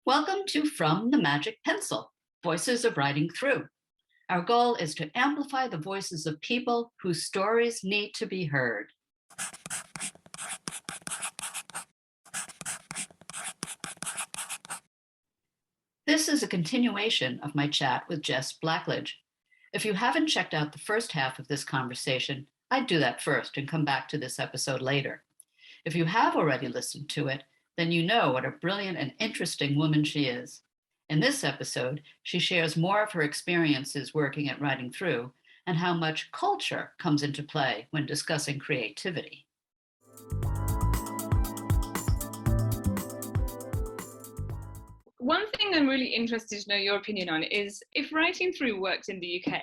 Welcome to From the Magic Pencil, Voices of Writing Through. Our goal is to amplify the voices of people whose stories need to be heard. This is a continuation of my chat with Jess Blackledge. If you haven't checked out the first half of this conversation, I'd do that first and come back to this episode later. If you have already listened to it, then you know what a brilliant and interesting woman she is. In this episode, she shares more of her experiences working at Writing Through and how much culture comes into play when discussing creativity. One thing I'm really interested to know your opinion on is if Writing Through worked in the UK,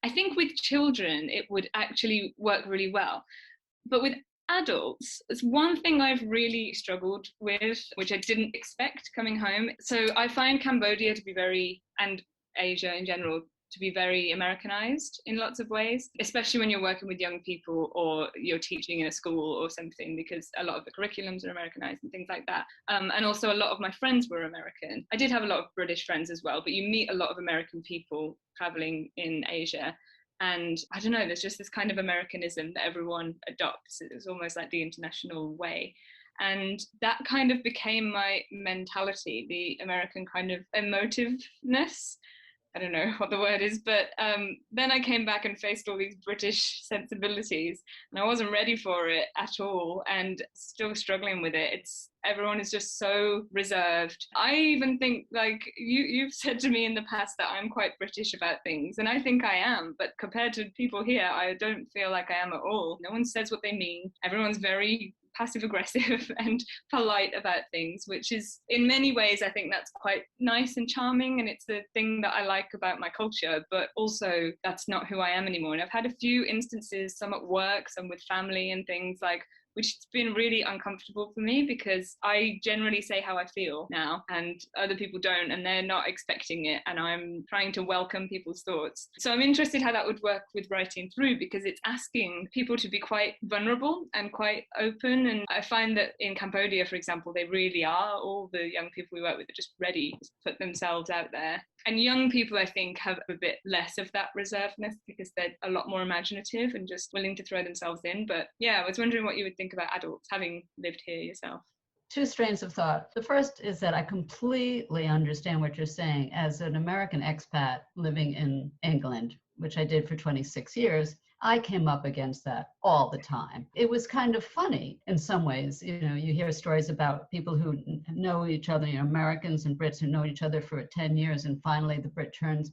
I think with children it would actually work really well. But with adults, it's one thing I've really struggled with, which I didn't expect coming home. So I find Cambodia to be and Asia in general, to be very Americanized in lots of ways, especially when you're working with young people or you're teaching in a school or something, because a lot of the curriculums are Americanized and things like that. And also a lot of my friends were American. I did have a lot of British friends as well, but you meet a lot of American people traveling in Asia. And I don't know, there's just this kind of Americanism that everyone adopts. It's almost like the international way. And that kind of became my mentality, the American kind of emotiveness. I don't know what the word is, but then I came back and faced all these British sensibilities, and I wasn't ready for it at all, and still struggling with it. Everyone is just so reserved. I even think, like, you've said to me in the past that I'm quite British about things, and I think I am, but compared to people here, I don't feel like I am at all. No one says what they mean. Everyone's very passive aggressive and polite about things, which is in many ways I think that's quite nice and charming, and it's the thing that I like about my culture, but also that's not who I am anymore. And I've had a few instances, some at work, some with family and things, like, which has been really uncomfortable for me because I generally say how I feel now and other people don't, and they're not expecting it, and I'm trying to welcome people's thoughts. So I'm interested how that would work with Writing Through, because it's asking people to be quite vulnerable and quite open. And I find that in Cambodia, for example, they really are. All the young people we work with are just ready to put themselves out there. And young people, I think, have a bit less of that reservedness because they're a lot more imaginative and just willing to throw themselves in. But yeah, I was wondering what you would think about adults, having lived here yourself. Two strains of thought. The first is that I completely understand what you're saying. As an American expat living in England, which I did for 26 years, I came up against that all the time. It was kind of funny in some ways. You know, you hear stories about people who know each other, you know, Americans and Brits who know each other for 10 years, and finally the Brit turns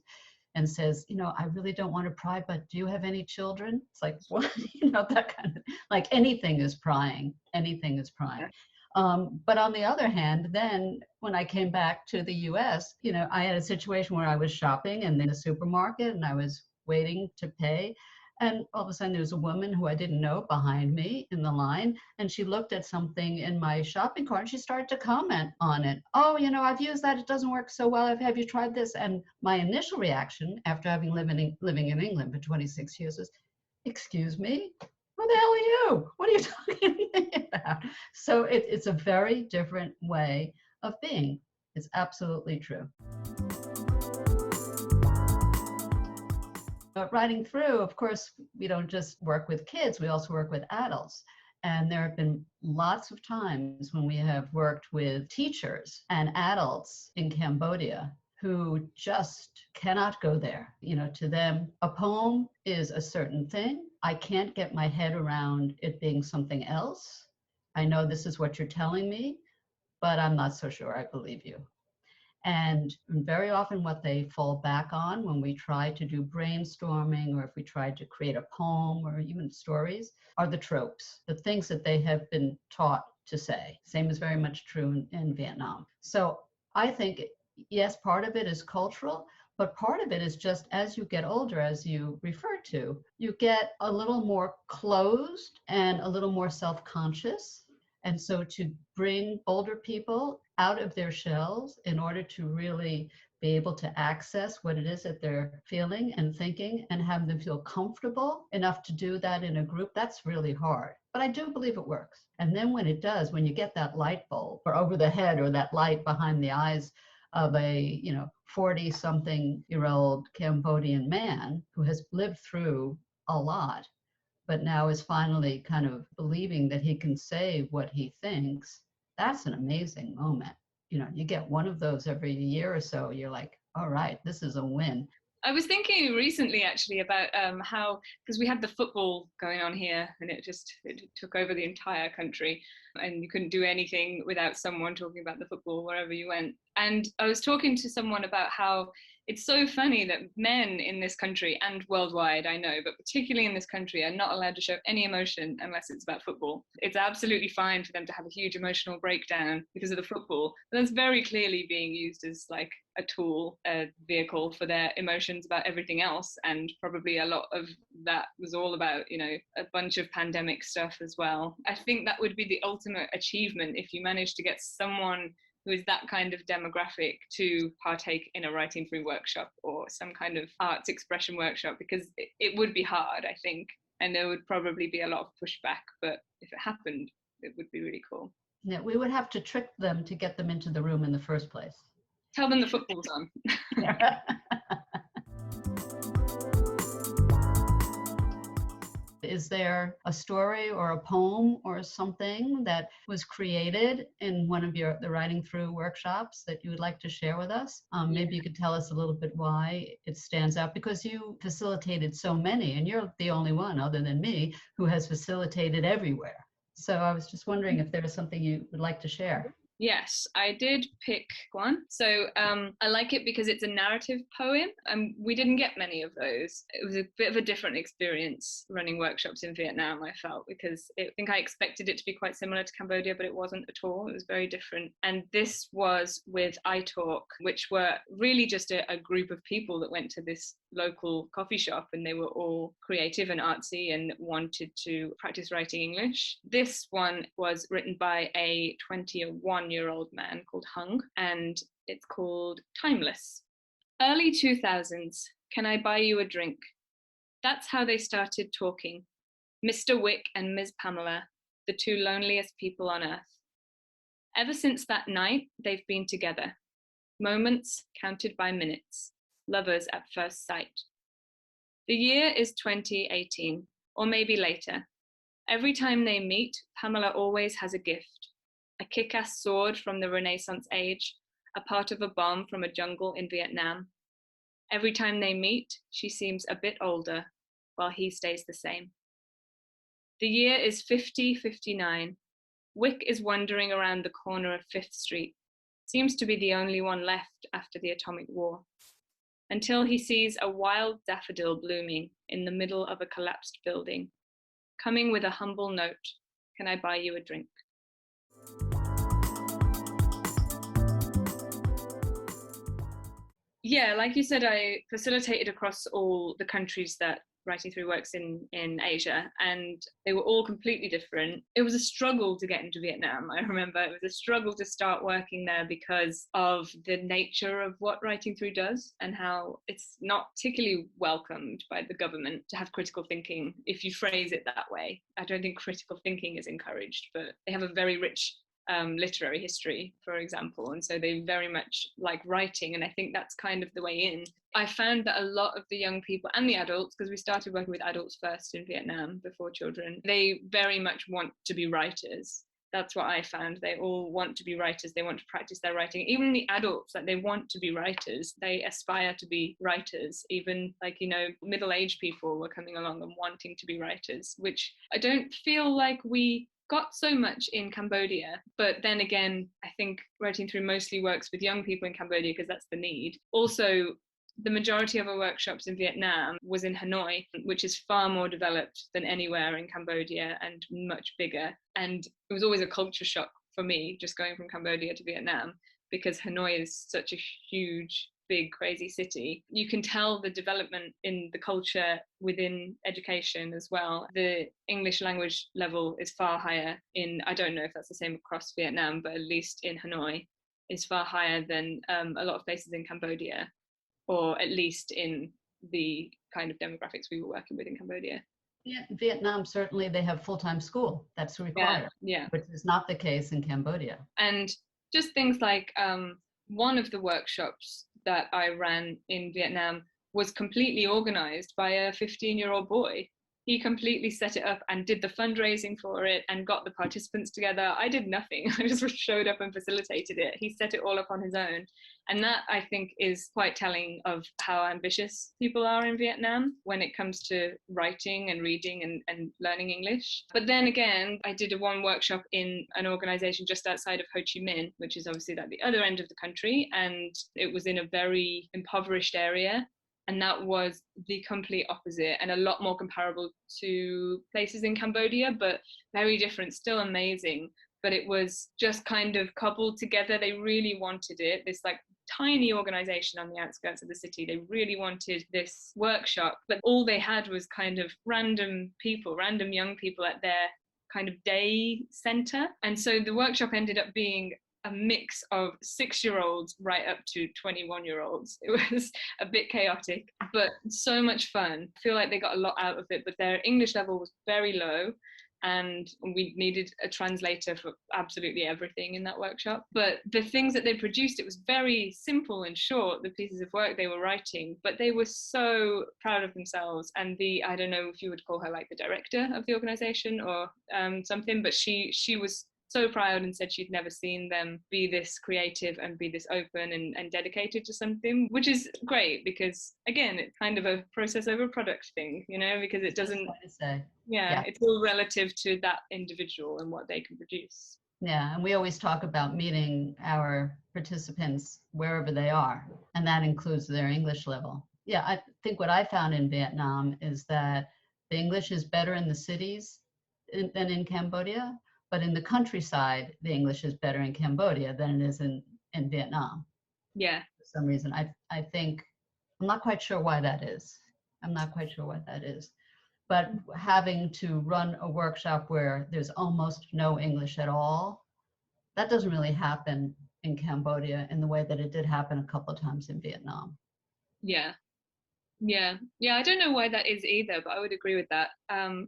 and says, you know, I really don't want to pry, but do you have any children? It's like, what? You know, that kind of, like, anything is prying. Anything is prying. But on the other hand, then when I came back to the US, you know, I had a situation where I was shopping in the supermarket and I was waiting to pay. And all of a sudden there was a woman who I didn't know behind me in the line. And she looked at something in my shopping cart and she started to comment on it. Oh, you know, I've used that. It doesn't work so well. Have you tried this? And my initial reaction after having living in England for 26 years was, excuse me? Who the hell are you? What are you talking about? So it's a very different way of being. It's absolutely true. Writing Through, of course, we don't just work with kids, we also work with adults. And there have been lots of times when we have worked with teachers and adults in Cambodia who just cannot go there. You know, to them, a poem is a certain thing. I can't get my head around it being something else. I know this is what you're telling me, but I'm not so sure I believe you. And very often what they fall back on when we try to do brainstorming, or if we try to create a poem or even stories, are the tropes, the things that they have been taught to say. Same is very much true in Vietnam. So I think, yes, part of it is cultural, but part of it is just as you get older, as you refer to, you get a little more closed and a little more self-conscious. And so to bring older people out of their shells in order to really be able to access what it is that they're feeling and thinking and have them feel comfortable enough to do that in a group, that's really hard. But I do believe it works. And then when it does, when you get that light bulb or over the head or that light behind the eyes of a 40-something-year-old Cambodian man who has lived through a lot, but now is finally kind of believing that he can say what he thinks, that's an amazing moment. You get one of those every year or so, you're like, all right, this is a win. I was thinking recently actually about how, because we had the football going on here and it took over the entire country and you couldn't do anything without someone talking about the football wherever you went. And I was talking to someone about how it's so funny that men in this country and worldwide, I know, but particularly in this country, are not allowed to show any emotion unless it's about football. It's absolutely fine for them to have a huge emotional breakdown because of the football. But that's very clearly being used as like a tool, a vehicle for their emotions about everything else. And probably a lot of that was all about, a bunch of pandemic stuff as well. I think that would be the ultimate achievement if you manage to get someone who is that kind of demographic to partake in a writing through workshop or some kind of arts expression workshop, because it would be hard, I think, and there would probably be a lot of pushback, but if it happened, it would be really cool. Yeah, we would have to trick them to get them into the room in the first place. Tell them the football's on. Is there a story or a poem or something that was created in one of the writing through workshops that you would like to share with us? Maybe you could tell us a little bit why it stands out, because you facilitated so many and you're the only one other than me who has facilitated everywhere. So I was just wondering if there was something you would like to share. Yes, I did pick one. So I like it because it's a narrative poem, and we didn't get many of those. It was a bit of a different experience running workshops in Vietnam, I felt, because I think I expected it to be quite similar to Cambodia, but it wasn't at all. It was very different. And this was with iTalk, which were really just a group of people that went to this local coffee shop, and they were all creative and artsy and wanted to practice writing English. This one was written by a 21-year-old man called Hung, and it's called Timeless. Early 2000s, can I buy you a drink? That's how they started talking. Mr. Wick and Ms. Pamela, the two loneliest people on earth. Ever since that night, they've been together. Moments counted by minutes. Lovers at first sight. The year is 2018, or maybe later. Every time they meet, Pamela always has a gift. A kick-ass sword from the Renaissance age, a part of a bomb from a jungle in Vietnam. Every time they meet, she seems a bit older, while he stays the same. The year is 5059. Wick is wandering around the corner of 5th Street. Seems to be the only one left after the atomic war. Until he sees a wild daffodil blooming in the middle of a collapsed building, coming with a humble note, can I buy you a drink? Yeah, like you said, I facilitated across all the countries that Writing Through works in Asia, and they were all completely different. It was a struggle to get into Vietnam. I remember it was a struggle to start working there because of the nature of what Writing Through does and how it's not particularly welcomed by the government to have critical thinking, if you phrase it that way. I don't think critical thinking is encouraged, but they have a very rich literary history, for example, and so they very much like writing, and I think that's kind of the way in. I found that a lot of the young people and the adults, because we started working with adults first in Vietnam before children, they very much want to be writers. That's what I found. They all want to be writers. They want to practice their writing. Even the adults, like, they want to be writers. They aspire to be writers. Even, like, middle-aged people were coming along and wanting to be writers, which I don't feel like we got so much in Cambodia. But then again, I think Writing Through mostly works with young people in Cambodia because that's the need. Also, the majority of our workshops in Vietnam was in Hanoi, which is far more developed than anywhere in Cambodia and much bigger. And it was always a culture shock for me, just going from Cambodia to Vietnam, because Hanoi is such a huge big, crazy city. You can tell the development in the culture within education as well. The English language level is far higher in, I don't know if that's the same across Vietnam, but at least in Hanoi, is far higher than a lot of places in Cambodia, or at least in the kind of demographics we were working with in Cambodia. Yeah, Vietnam, certainly they have full-time school. That's required, yeah. which is not the case in Cambodia. And just things like one of the workshops that I ran in Vietnam was completely organized by a 15-year-old boy. He completely set it up and did the fundraising for it and got the participants together. I did nothing. I just showed up and facilitated it. He set it all up on his own. And that, I think, is quite telling of how ambitious people are in Vietnam when it comes to writing and reading and learning English. But then again, I did one workshop in an organization just outside of Ho Chi Minh, which is obviously at the other end of the country. And it was in a very impoverished area. And that was the complete opposite and a lot more comparable to places in Cambodia, but very different, still amazing. But it was just kind of cobbled together. They really wanted it, this like tiny organization on the outskirts of the city. They really wanted this workshop, but all they had was kind of random people, random young people at their kind of day center. And so the workshop ended up being a mix of 6-year-olds right up to 21-year-olds. It was a bit chaotic, but so much fun. I feel like they got a lot out of it, but their English level was very low. And we needed a translator for absolutely everything in that workshop. But the things that they produced, it was very simple and short, the pieces of work they were writing, but they were so proud of themselves. And I don't know if you would call her like the director of the organization or something, but she was so proud and said she'd never seen them be this creative and be this open and dedicated to something, which is great because, again, it's kind of a process over product thing, you know, because it doesn't, yeah, it's all relative to that individual and what they can produce. Yeah, and we always talk about meeting our participants wherever they are, and that includes their English level. Yeah, I think what I found in Vietnam is that the English is better in the cities than in Cambodia. But in the countryside, the English is better in Cambodia than it is in Vietnam. Yeah. For some reason, I think, I'm not quite sure why that is. But having to run a workshop where there's almost no English at all, that doesn't really happen in Cambodia in the way that it did happen a couple of times in Vietnam. Yeah. I don't know why that is either, but I would agree with that.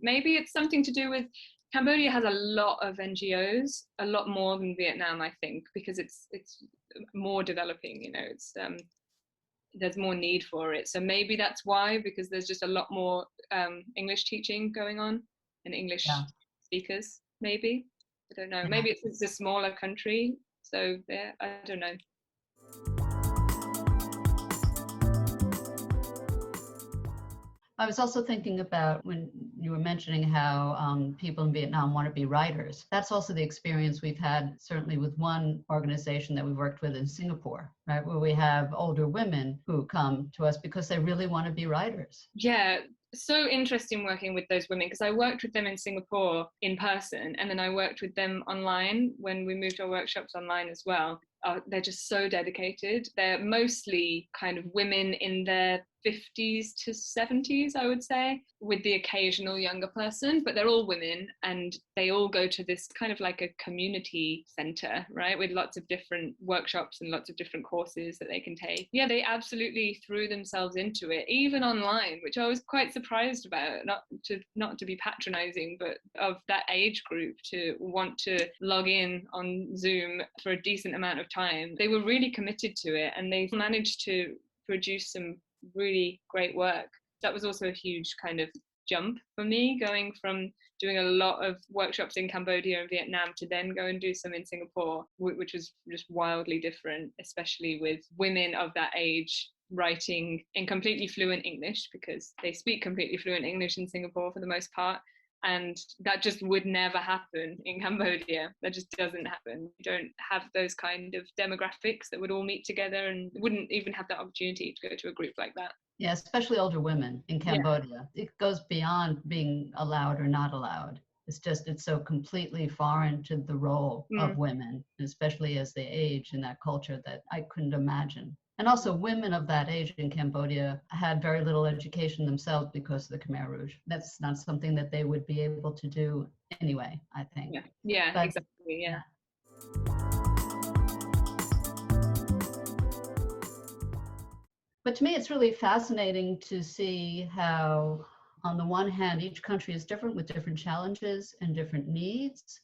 Maybe it's something to do with Cambodia has a lot of NGOs, a lot more than Vietnam, I think, because it's more developing, you know, it's there's more need for it. So maybe that's why, because there's just a lot more English teaching going on and English speakers, maybe. I don't know. Maybe it's a smaller country, so I don't know. I was also thinking about when you were mentioning how people in Vietnam want to be writers. That's also the experience we've had, certainly with one organization that we worked with in Singapore, right, where we have older women who come to us because they really want to be writers. Yeah, so interesting working with those women, because I worked with them in Singapore in person, and then I worked with them online when we moved our workshops online as well. They're just so dedicated. They're mostly kind of women in their 50s to 70s, I would say, with the occasional younger person, but they're all women, and they all go to this kind of like a community center, right, with lots of different workshops and lots of different courses that they can take. Yeah, they absolutely threw themselves into it, even online, which I was quite surprised about, not to be patronizing, but of that age group to want to log in on Zoom for a decent amount of time. They were really committed to it, and they managed to produce some really great work. That was also a huge kind of jump for me, going from doing a lot of workshops in Cambodia and Vietnam to then go and do some in Singapore, which was just wildly different, especially with women of that age writing in completely fluent English, because they speak completely fluent English in Singapore for the most part. And that just would never happen in Cambodia. That just doesn't happen. You don't have those kind of demographics that would all meet together, and wouldn't even have that opportunity to go to a group like that. Yeah, especially older women in Cambodia. Yeah. It goes beyond being allowed or not allowed. It's so completely foreign to the role of Mm. women, especially as they age in that culture, that I couldn't imagine. And also, women of that age in Cambodia had very little education themselves because of the Khmer Rouge. That's not something that they would be able to do anyway, I think. Yeah, yeah, But exactly, yeah. But to me, it's really fascinating to see how, on the one hand, each country is different with different challenges and different needs,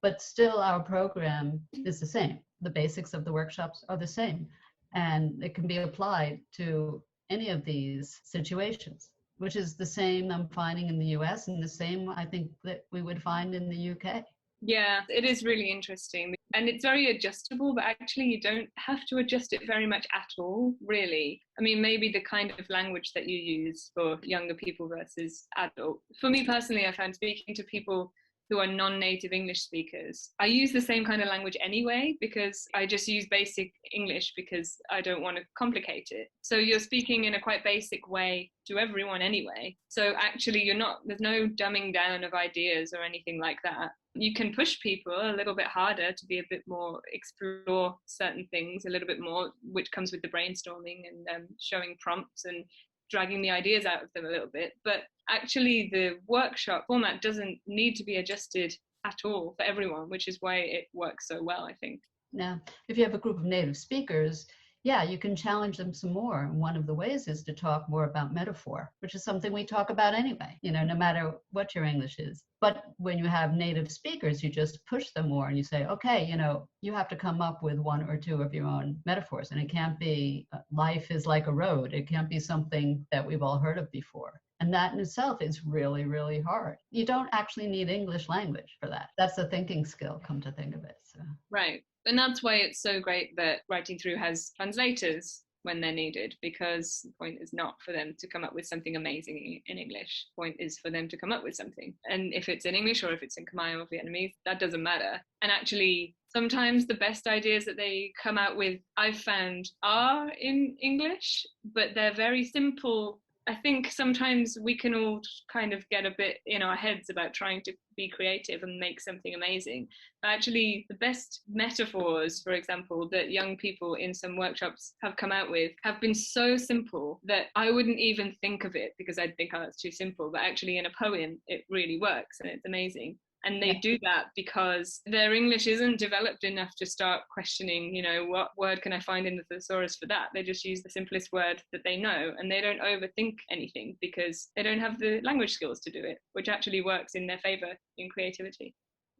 but still our program is the same. The basics of the workshops are the same, and it can be applied to any of these situations, which is the same I'm finding in the US and the same I think that we would find in the UK. Yeah, it is really interesting. And it's very adjustable, but actually you don't have to adjust it very much at all, really. I mean, maybe the kind of language that you use for younger people versus adult. For me personally, I found speaking to people who are non-native English speakers, I use the same kind of language anyway, because I just use basic English because I don't want to complicate it. So you're speaking in a quite basic way to everyone anyway. So actually there's no dumbing down of ideas or anything like that. You can push people a little bit harder to be a bit more, explore certain things a little bit more, which comes with the brainstorming and showing prompts and dragging the ideas out of them a little bit. But actually the workshop format doesn't need to be adjusted at all for everyone, which is why it works so well, I think. Now, if you have a group of native speakers, yeah, you can challenge them some more. And one of the ways is to talk more about metaphor, which is something we talk about anyway, no matter what your English is. But when you have native speakers, you just push them more and you say, okay, you have to come up with one or two of your own metaphors. And it can't be life is like a road. It can't be something that we've all heard of before. And that in itself is really, really hard. You don't actually need English language for that. That's a thinking skill, come to think of it. So. Right. And that's why it's so great that Writing Through has translators when they're needed, because the point is not for them to come up with something amazing in English. The point is for them to come up with something. And if it's in English or if it's in Khmer or Vietnamese, that doesn't matter. And actually, sometimes the best ideas that they come out with, I've found, are in English, but they're very simple. I think sometimes we can all kind of get a bit in our heads about trying to be creative and make something amazing. But actually, the best metaphors, for example, that young people in some workshops have come out with have been so simple that I wouldn't even think of it because I'd think, oh, that's too simple. But actually, in a poem, it really works and it's amazing. And they do that because their English isn't developed enough to start questioning, what word can I find in the thesaurus for that? They just use the simplest word that they know, and they don't overthink anything because they don't have the language skills to do it, which actually works in their favor in creativity.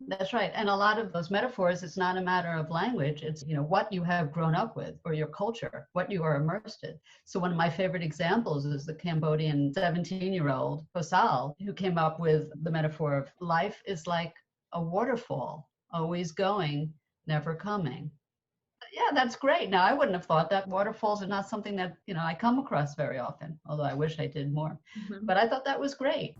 That's right. And a lot of those metaphors, it's not a matter of language. It's, what you have grown up with or your culture, what you are immersed in. So one of my favorite examples is the Cambodian 17-year-old Hosal, who came up with the metaphor of life is like a waterfall, always going, never coming. Yeah, that's great. Now, I wouldn't have thought that. Waterfalls are not something that, I come across very often, although I wish I did more. Mm-hmm. But I thought that was great.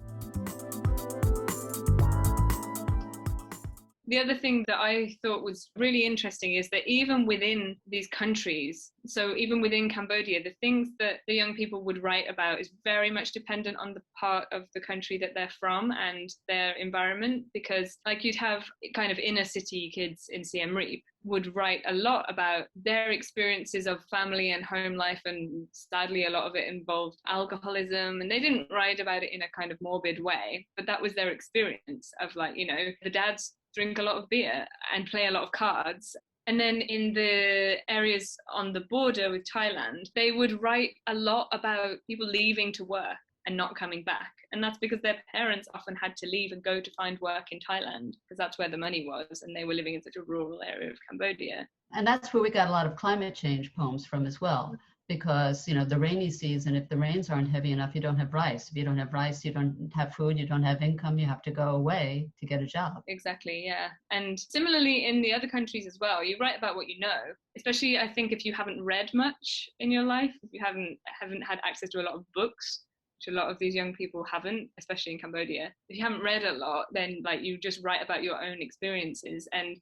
The other thing that I thought was really interesting is that even within these countries, so even within Cambodia, the things that the young people would write about is very much dependent on the part of the country that they're from and their environment. Because like you'd have kind of inner city kids in Siem Reap would write a lot about their experiences of family and home life, and sadly a lot of it involved alcoholism, and they didn't write about it in a kind of morbid way, but that was their experience of the dads drink a lot of beer and play a lot of cards. And then in the areas on the border with Thailand, they would write a lot about people leaving to work and not coming back. And that's because their parents often had to leave and go to find work in Thailand because that's where the money was, and they were living in such a rural area of Cambodia. And that's where we got a lot of climate change poems from as well. Because, the rainy season, if the rains aren't heavy enough, you don't have rice. If you don't have rice, you don't have food, you don't have income, you have to go away to get a job. Exactly, yeah. And similarly in the other countries as well, you write about what you know, especially I think if you haven't read much in your life, if you haven't had access to a lot of books, which a lot of these young people haven't, especially in Cambodia. If you haven't read a lot, then you just write about your own experiences. And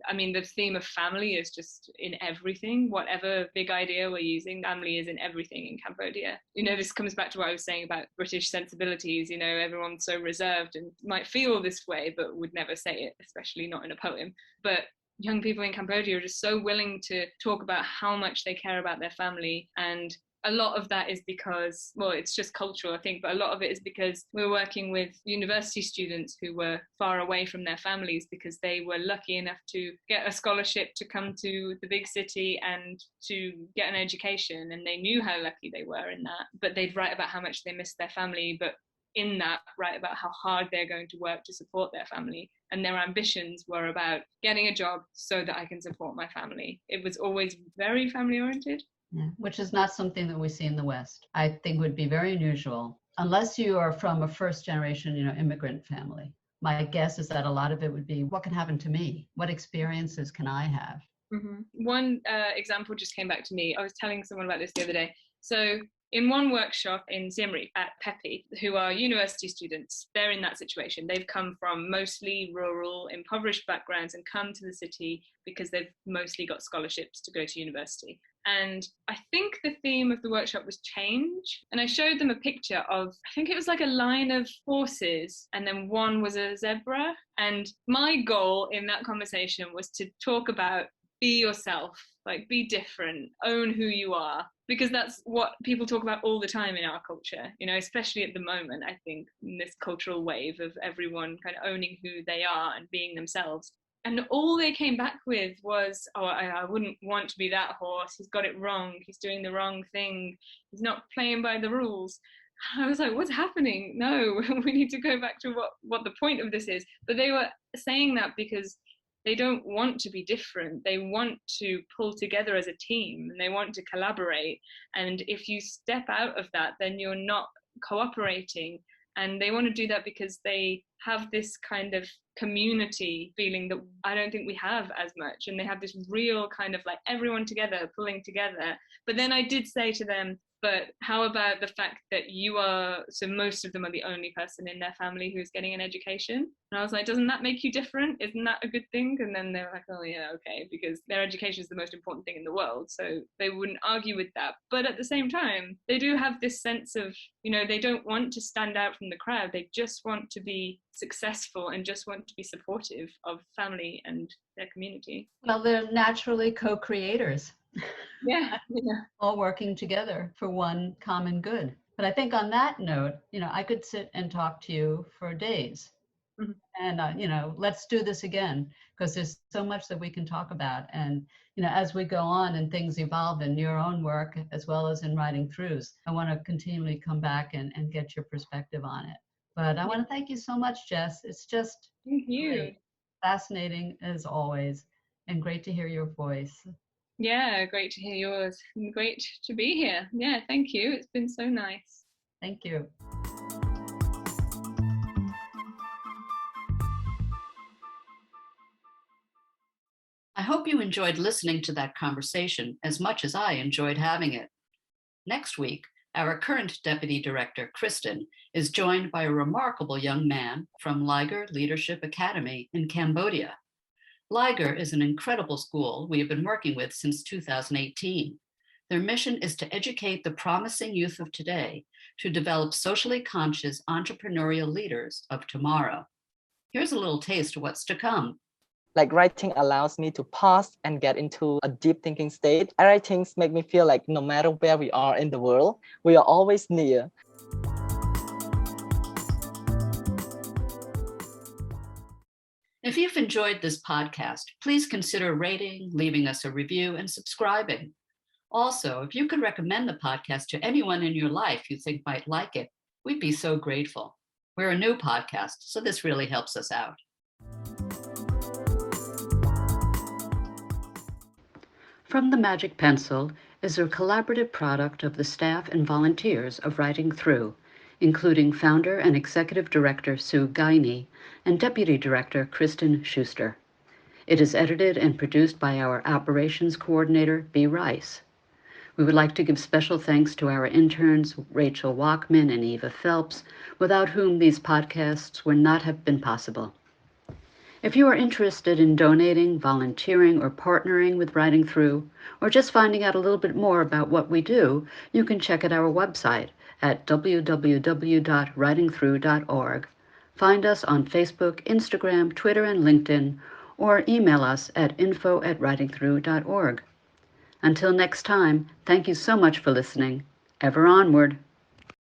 I mean, the theme of family is just in everything. Whatever big idea we're using, family is in everything in Cambodia. This comes back to what I was saying about British sensibilities. Everyone's so reserved and might feel this way, but would never say it, especially not in a poem. But young people in Cambodia are just so willing to talk about how much they care about their family. And a lot of that is because, well, it's just cultural, I think, but a lot of it is because we're working with university students who were far away from their families because they were lucky enough to get a scholarship to come to the big city and to get an education. And they knew how lucky they were in that, but they'd write about how much they missed their family, but in that write about how hard they're going to work to support their family. And their ambitions were about getting a job so that I can support my family. It was always very family oriented. Yeah, which is not something that we see in the West. I think would be very unusual, unless you are from a first generation, immigrant family. My guess is that a lot of it would be, what can happen to me? What experiences can I have? Mm-hmm. One example just came back to me. I was telling someone about this the other day. So in one workshop in Siem Reap at Ep3, who are university students, they're in that situation. They've come from mostly rural, impoverished backgrounds and come to the city because they've mostly got scholarships to go to university. And I think the theme of the workshop was change. And I showed them a picture of, I think it was like a line of horses, and then one was a zebra. And my goal in that conversation was to talk about be yourself, like be different, own who you are, because that's what people talk about all the time in our culture, especially at the moment, I think, in this cultural wave of everyone kind of owning who they are and being themselves. And all they came back with was, oh, I wouldn't want to be that horse. He's got it wrong. He's doing the wrong thing. He's not playing by the rules. I was like, what's happening? No, we need to go back to what the point of this is. But they were saying that because they don't want to be different. They want to pull together as a team and they want to collaborate. And if you step out of that, then you're not cooperating. And they want to do that because they have this kind of community feeling that I don't think we have as much. And they have this real kind of like everyone together, pulling together. But then I did say to them, but how about the fact that so most of them are the only person in their family who's getting an education? And I was like, doesn't that make you different? Isn't that a good thing? And then they were like, oh yeah, okay, because their education is the most important thing in the world. So they wouldn't argue with that. But at the same time, they do have this sense of, they don't want to stand out from the crowd. They just want to be successful and just want to be supportive of family and their community. Well, they're naturally co-creators. Yeah. All working together for one common good. But I think on that note, I could sit and talk to you for days. Mm-hmm. And, let's do this again, because there's so much that we can talk about. And, as we go on and things evolve in your own work, as well as in writing throughs, I want to continually come back and get your perspective on it. But I want to thank you so much, Jess. It's just thank you. Great. Fascinating as always, and great to hear your voice. Yeah, great to hear yours. Great to be here. Yeah, thank you. It's been so nice. Thank you. I hope you enjoyed listening to that conversation as much as I enjoyed having it. Next week, our current Deputy Director, Kristen, is joined by a remarkable young man from Liger Leadership Academy in Cambodia. Liger is an incredible school we have been working with since 2018. Their mission is to educate the promising youth of today to develop socially conscious entrepreneurial leaders of tomorrow. Here's a little taste of what's to come. Like writing allows me to pause and get into a deep thinking state. Writing makes me feel like no matter where we are in the world, we are always near. If you've enjoyed this podcast, please consider rating, leaving us a review, and subscribing. Also, if you could recommend the podcast to anyone in your life you think might like it, we'd be so grateful. We're a new podcast, so this really helps us out. From the Magic Pencil is a collaborative product of the staff and volunteers of Writing Through, including founder and executive director Sue Guiney and deputy director Kristen Schuster. It is edited and produced by our operations coordinator, B. Rice. We would like to give special thanks to our interns, Rachel Walkman and Eva Phelps, without whom these podcasts would not have been possible. If you are interested in donating, volunteering, or partnering with Writing Through, or just finding out a little bit more about what we do, you can check out our website at www.writingthrough.org. Find us on Facebook, Instagram, Twitter, and LinkedIn, or email us at info@writingthrough.org. Until next time, thank you so much for listening. Ever onward.